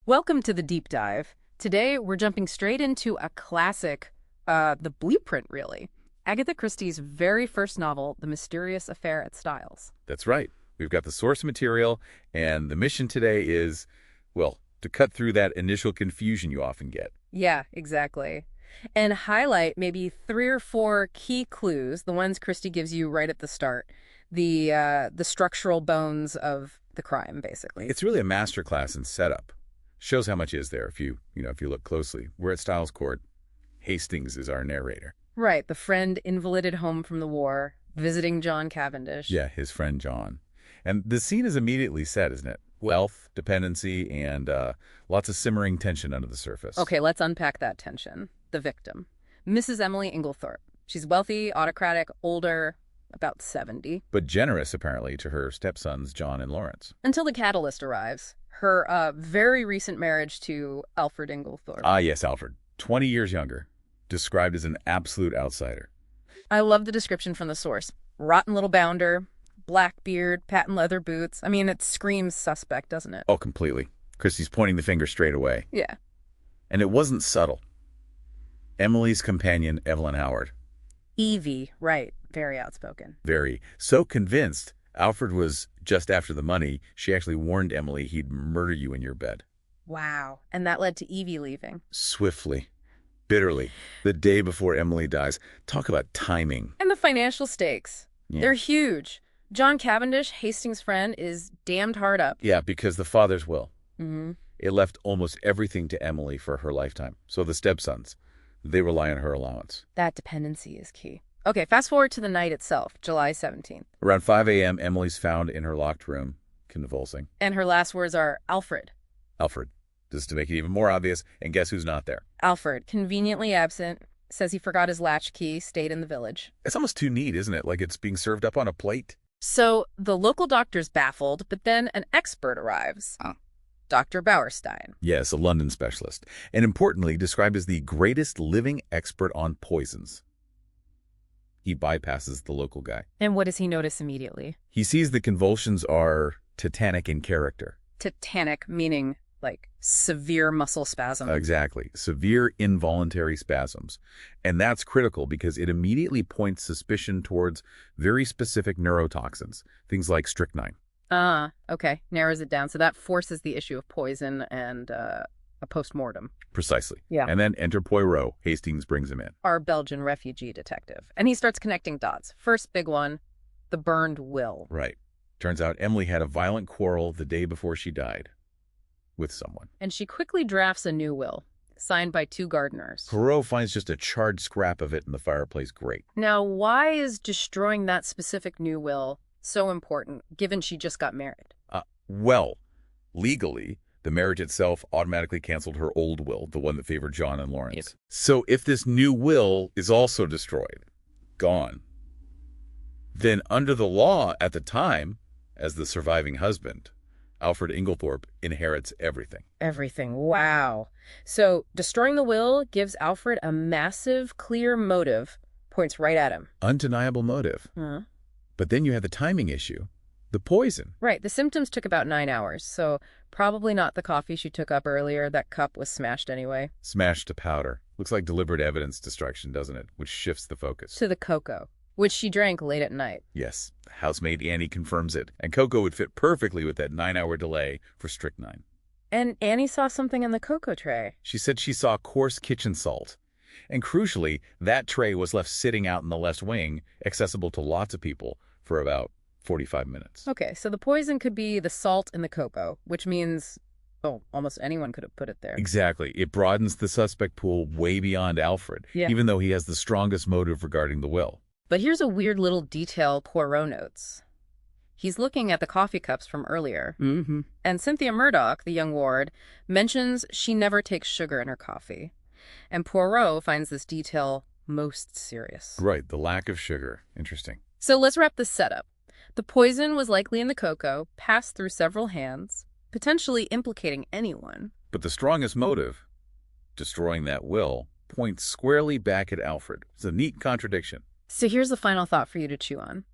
Welcome to the deep dive. Today, we're jumping straight into a classic, the blueprint, really. Agatha Christie's very first novel, The Mysterious Affair at Styles. That's right. We've got the source material, and the mission today is, well, to cut through that initial confusion you often get. Yeah, exactly. And highlight maybe 3 or 4 key clues, the ones Christie gives you right at the start, the structural bones of the crime, basically. It's really a masterclass in setup. Shows how much is there if you look closely. We're at Styles Court. Hastings is our narrator. Right, the friend invalided home from the war, visiting John Cavendish. Yeah, his friend John. And the scene is immediately set, isn't it? Wealth, dependency, and lots of simmering tension under the surface. Okay, let's unpack that tension. The victim, Mrs. Emily Inglethorpe. She's wealthy, autocratic, older, about 70. But generous, apparently, to her stepsons, John and Lawrence. Until the catalyst arrives. Her very recent marriage to Alfred Inglethorpe. Ah, yes, Alfred. 20 years younger. Described as an absolute outsider. I love the description from the source. Rotten little bounder, black beard, patent leather boots. I mean, it screams suspect, doesn't it? Oh, completely. Christie's pointing the finger straight away. Yeah. And it wasn't subtle. Emily's companion, Evelyn Howard. Evie, right. Very outspoken. Very. So convinced Alfred was just after the money, she actually warned Emily he'd murder you in your bed. Wow. And that led to Evie leaving. Swiftly. Bitterly. The day before Emily dies. Talk about timing. And the financial stakes. Yeah. They're huge. John Cavendish, Hastings' friend, is damned hard up. Yeah, because the father's will. Mm-hmm. It left almost everything to Emily for her lifetime. So the stepsons, they rely on her allowance. That dependency is key. Okay, fast forward to the night itself, July 17th. Around 5 a.m., Emily's found in her locked room, convulsing. And her last words are, Alfred. Alfred. Just to make it even more obvious, and guess who's not there? Alfred, conveniently absent, says he forgot his latchkey, stayed in the village. It's almost too neat, isn't it? Like it's being served up on a plate. So the local doctor's baffled, but then an expert arrives. Dr. Bauerstein. Yes, a London specialist. And importantly, described as the greatest living expert on poisons. He bypasses the local guy. And what does he notice immediately? He sees the convulsions are tetanic in character. Tetanic, meaning like severe muscle spasm. Exactly. Severe involuntary spasms. And that's critical because it immediately points suspicion towards very specific neurotoxins, things like strychnine. Okay. Narrows it down. So that forces the issue of poison and a post-mortem. Precisely. Yeah. And then enter Poirot. Hastings brings him in. Our Belgian refugee detective. And he starts connecting dots. First big one, the burned will. Right. Turns out Emily had a violent quarrel the day before she died with someone. And she quickly drafts a new will, signed by 2 gardeners. Poirot finds just a charred scrap of it in the fireplace grate. Now, why is destroying that specific new will so important, given she just got married? Well, legally, the marriage itself automatically canceled her old will, the one that favored John and Lawrence. Yep. So if this new will is also destroyed, gone, then under the law at the time, as the surviving husband, Alfred Inglethorpe inherits everything. Everything. Wow. So destroying the will gives Alfred a massive, clear motive, points right at him. Undeniable motive. Huh? But then you have the timing issue, the poison. Right. The symptoms took about 9 hours, so probably not the coffee she took up earlier. That cup was smashed anyway. Smashed to powder. Looks like deliberate evidence destruction, doesn't it? Which shifts the focus. To the cocoa, which she drank late at night. Yes, housemaid Annie confirms it. And cocoa would fit perfectly with that 9-hour delay for strychnine. And Annie saw something on the cocoa tray. She said she saw coarse kitchen salt. And crucially, that tray was left sitting out in the left wing, accessible to lots of people, for about 45 minutes. Okay, so the poison could be the salt in the cocoa, which means, almost anyone could have put it there. Exactly. It broadens the suspect pool way beyond Alfred, even though he has the strongest motive regarding the will. But here's a weird little detail Poirot notes. He's looking at the coffee cups from earlier. Mm-hmm. And Cynthia Murdoch, the young ward, mentions she never takes sugar in her coffee. And Poirot finds this detail most serious. Right, the lack of sugar. Interesting. So let's wrap this setup. The poison was likely in the cocoa, passed through several hands, potentially implicating anyone. But the strongest motive, destroying that will, points squarely back at Alfred. It's a neat contradiction. So here's the final thought for you to chew on.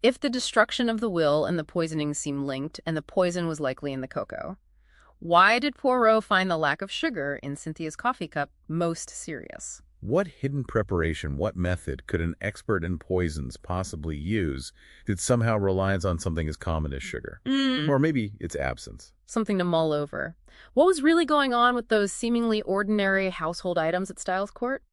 If the destruction of the will and the poisoning seem linked, and the poison was likely in the cocoa, Why did Poirot find the lack of sugar in Cynthia's coffee cup most serious? What hidden preparation, what method could an expert in poisons possibly use that somehow relies on something as common as sugar? Or maybe its absence. Something to mull over. What was really going on with those seemingly ordinary household items at Styles Court?